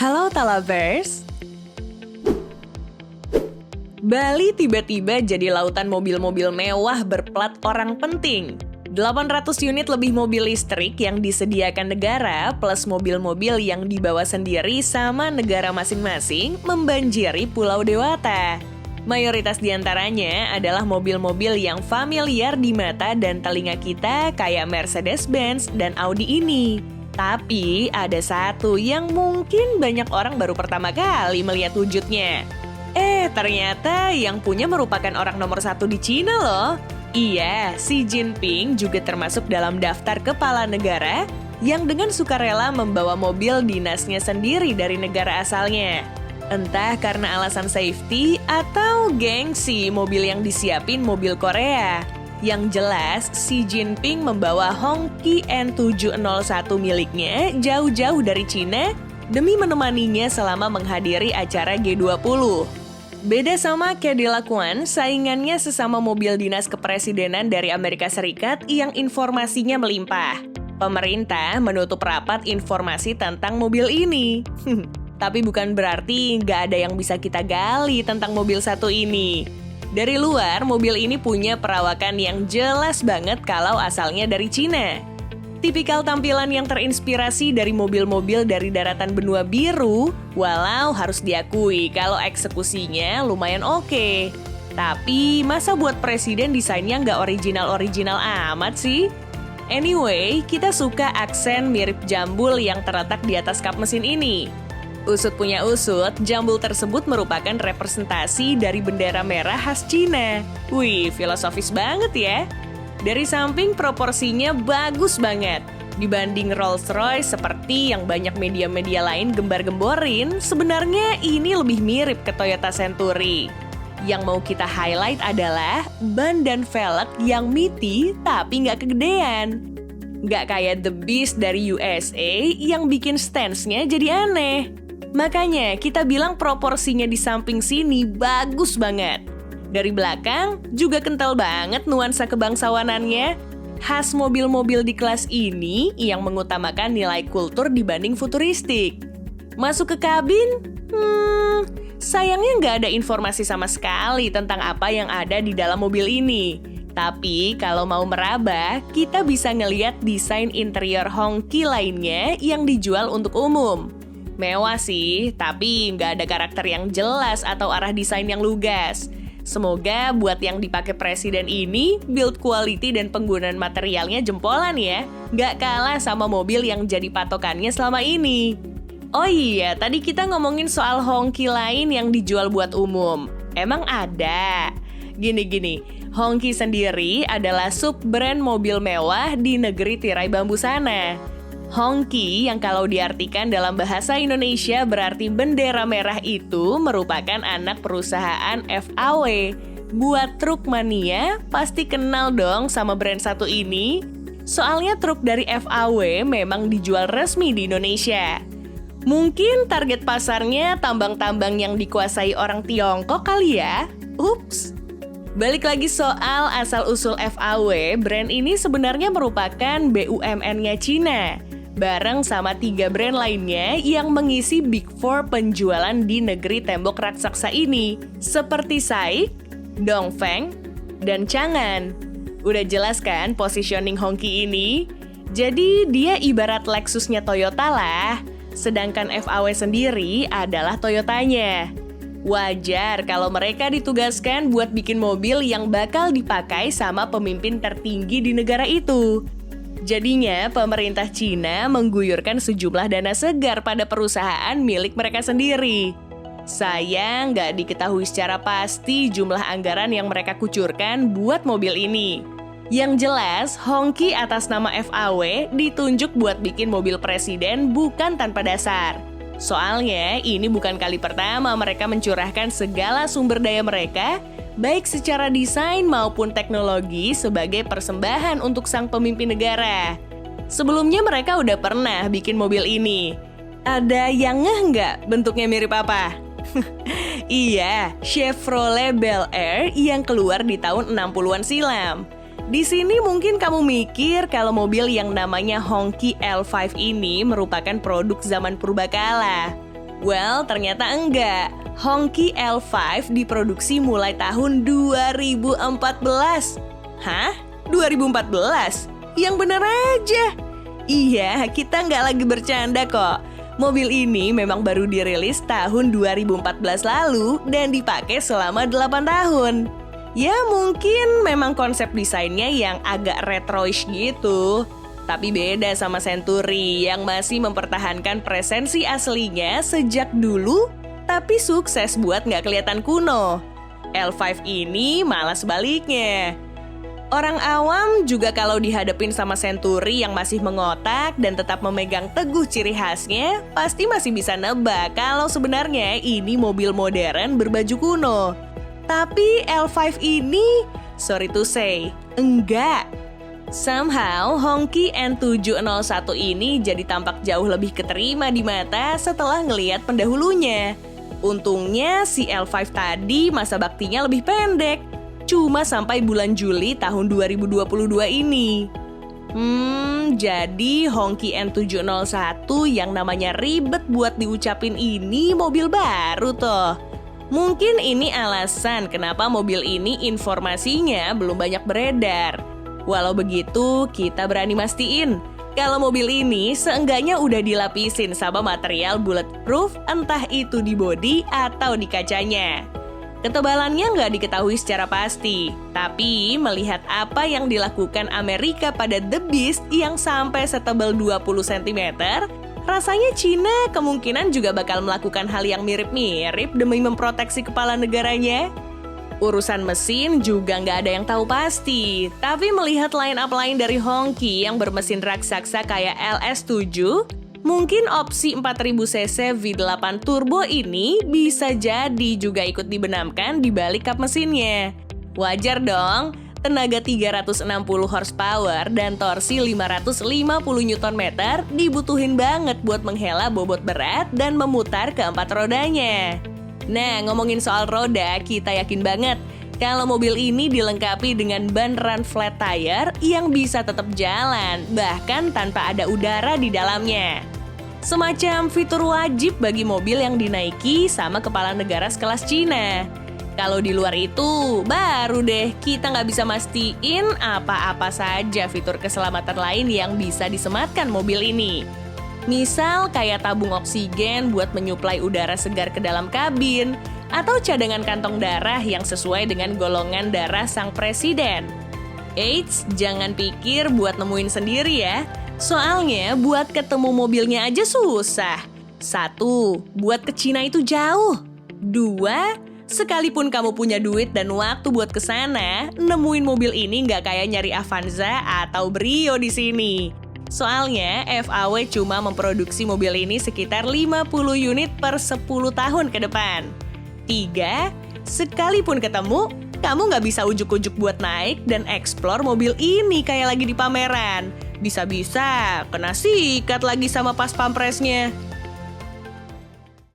Halo Talabers. Bali tiba-tiba jadi lautan mobil-mobil mewah berplat orang penting. 800 unit lebih mobil listrik yang disediakan negara plus mobil-mobil yang dibawa sendiri sama negara masing-masing membanjiri Pulau Dewata. Mayoritas diantaranya adalah mobil-mobil yang familiar di mata dan telinga kita kayak Mercedes-Benz dan Audi ini. Tapi ada satu yang mungkin banyak orang baru pertama kali melihat wujudnya. Ternyata yang punya merupakan orang nomor 1 di Cina loh. Iya, Xi Jinping juga termasuk dalam daftar kepala negara yang dengan sukarela membawa mobil dinasnya sendiri dari negara asalnya. Entah karena alasan safety atau gengsi mobil yang disiapin mobil Korea. Yang jelas, Xi Jinping membawa Hongqi N701 miliknya jauh-jauh dari Cina demi menemaninya selama menghadiri acara G20. Beda sama Cadillac One, saingannya sesama mobil dinas kepresidenan dari Amerika Serikat yang informasinya melimpah. Pemerintah menutup rapat informasi tentang mobil ini. Tapi bukan berarti nggak ada yang bisa kita gali tentang mobil satu ini. Dari luar, mobil ini punya perawakan yang jelas banget kalau asalnya dari Cina. Tipikal tampilan yang terinspirasi dari mobil-mobil dari daratan benua biru, walau harus diakui kalau eksekusinya lumayan oke. Tapi masa buat presiden desainnya nggak original-original amat sih? Anyway, kita suka aksen mirip jambul yang terletak di atas kap mesin ini. Usut punya usut, jambul tersebut merupakan representasi dari bendera merah khas Cina. Wih, filosofis banget ya. Dari samping proporsinya bagus banget. Dibanding Rolls-Royce seperti yang banyak media-media lain gembar-gemborin, sebenarnya ini lebih mirip ke Toyota Century. Yang mau kita highlight adalah ban dan velg yang meaty tapi nggak kegedean. Nggak kayak The Beast dari USA yang bikin stance-nya jadi aneh. Makanya kita bilang proporsinya di samping sini bagus banget. Dari belakang juga kental banget nuansa kebangsawanannya. Khas mobil-mobil di kelas ini yang mengutamakan nilai kultur dibanding futuristik. Masuk ke kabin? Sayangnya nggak ada informasi sama sekali tentang apa yang ada di dalam mobil ini. Tapi kalau mau meraba, kita bisa ngeliat desain interior Hongqi lainnya yang dijual untuk umum. Mewah sih, tapi nggak ada karakter yang jelas atau arah desain yang lugas. Semoga buat yang dipakai presiden ini, build quality dan penggunaan materialnya jempolan ya. Nggak kalah sama mobil yang jadi patokannya selama ini. Oh iya, tadi kita ngomongin soal Hongqi lain yang dijual buat umum. Emang ada? Gini, Hongqi sendiri adalah sub-brand mobil mewah di negeri tirai bambu sana. Hongqi yang kalau diartikan dalam bahasa Indonesia berarti bendera merah itu merupakan anak perusahaan FAW. Buat truk mania pasti kenal dong sama brand satu ini. Soalnya truk dari FAW memang dijual resmi di Indonesia. Mungkin target pasarnya tambang-tambang yang dikuasai orang Tiongkok kali ya? Ups. Balik lagi soal asal-usul FAW, brand ini sebenarnya merupakan BUMN-nya Cina. Bareng sama 3 brand lainnya yang mengisi Big Four penjualan di negeri tembok raksasa ini, seperti SAIC, Dongfeng, dan Changan. Udah jelas kan positioning Hongqi ini? Jadi dia ibarat Lexusnya Toyota lah, sedangkan FAW sendiri adalah Toyotanya. Wajar kalau mereka ditugaskan buat bikin mobil yang bakal dipakai sama pemimpin tertinggi di negara itu. Jadinya, pemerintah Cina mengguyurkan sejumlah dana segar pada perusahaan milik mereka sendiri. Sayang, nggak diketahui secara pasti jumlah anggaran yang mereka kucurkan buat mobil ini. Yang jelas, Hongqi atas nama FAW ditunjuk buat bikin mobil presiden bukan tanpa dasar. Soalnya, ini bukan kali pertama mereka mencurahkan segala sumber daya mereka, baik secara desain maupun teknologi sebagai persembahan untuk sang pemimpin negara. Sebelumnya mereka udah pernah bikin mobil ini. Ada yang ngeh nggak bentuknya mirip apa? Iya, Chevrolet Bel Air yang keluar di tahun 60-an silam. Di sini mungkin kamu mikir kalau mobil yang namanya Hongqi L5 ini merupakan produk zaman purbakala. Well, ternyata enggak. Hongqi L5 diproduksi mulai tahun 2014. Hah? 2014? Yang bener aja. Iya, kita nggak lagi bercanda kok. Mobil ini memang baru dirilis tahun 2014 lalu dan dipakai selama 8 tahun. Ya mungkin memang konsep desainnya yang agak retroish gitu. Tapi beda sama Century yang masih mempertahankan presensi aslinya sejak dulu, tapi sukses buat nggak kelihatan kuno. L5 ini malah sebaliknya. Orang awam juga kalau dihadapin sama Century yang masih mengotak dan tetap memegang teguh ciri khasnya, pasti masih bisa nebak kalau sebenarnya ini mobil modern berbaju kuno. Tapi L5 ini, sorry to say, enggak. Somehow, Hongqi N701 ini jadi tampak jauh lebih keterima di mata setelah ngelihat pendahulunya. Untungnya si L5 tadi masa baktinya lebih pendek, cuma sampai bulan Juli tahun 2022 ini. Jadi Hongqi N701 yang namanya ribet buat diucapin ini mobil baru toh. Mungkin ini alasan kenapa mobil ini informasinya belum banyak beredar. Walau begitu, kita berani mastiin kalau mobil ini seenggaknya udah dilapisin sama material bulletproof, entah itu di bodi atau di kacanya. Ketebalannya nggak diketahui secara pasti, tapi melihat apa yang dilakukan Amerika pada The Beast yang sampai setebal 20 cm, rasanya Cina kemungkinan juga bakal melakukan hal yang mirip-mirip demi memproteksi kepala negaranya. Urusan mesin juga nggak ada yang tahu pasti, tapi melihat line-up lain dari Hongqi yang bermesin raksasa kayak LS7, mungkin opsi 4000cc V8 turbo ini bisa jadi juga ikut dibenamkan di balik kap mesinnya. Wajar dong, tenaga 360 horsepower dan torsi 550 Nm dibutuhin banget buat menghela bobot berat dan memutar keempat rodanya. Nah, ngomongin soal roda, kita yakin banget kalau mobil ini dilengkapi dengan ban run flat tire yang bisa tetap jalan, bahkan tanpa ada udara di dalamnya. Semacam fitur wajib bagi mobil yang dinaiki sama kepala negara sekelas Cina. Kalau di luar itu, baru deh kita nggak bisa mastiin apa-apa saja fitur keselamatan lain yang bisa disematkan mobil ini. Misal kayak tabung oksigen buat menyuplai udara segar ke dalam kabin, atau cadangan kantong darah yang sesuai dengan golongan darah sang presiden. Eits, jangan pikir buat nemuin sendiri ya. Soalnya buat ketemu mobilnya aja susah. 1, buat ke Cina itu jauh. 2, sekalipun kamu punya duit dan waktu buat kesana, nemuin mobil ini nggak kayak nyari Avanza atau Brio di sini. Soalnya FAW cuma memproduksi mobil ini sekitar 50 unit per 10 tahun ke depan. 3, sekalipun ketemu, kamu nggak bisa ujuk-ujuk buat naik dan eksplor mobil ini kayak lagi di pameran. Bisa-bisa kena sikat lagi sama pas pampresnya.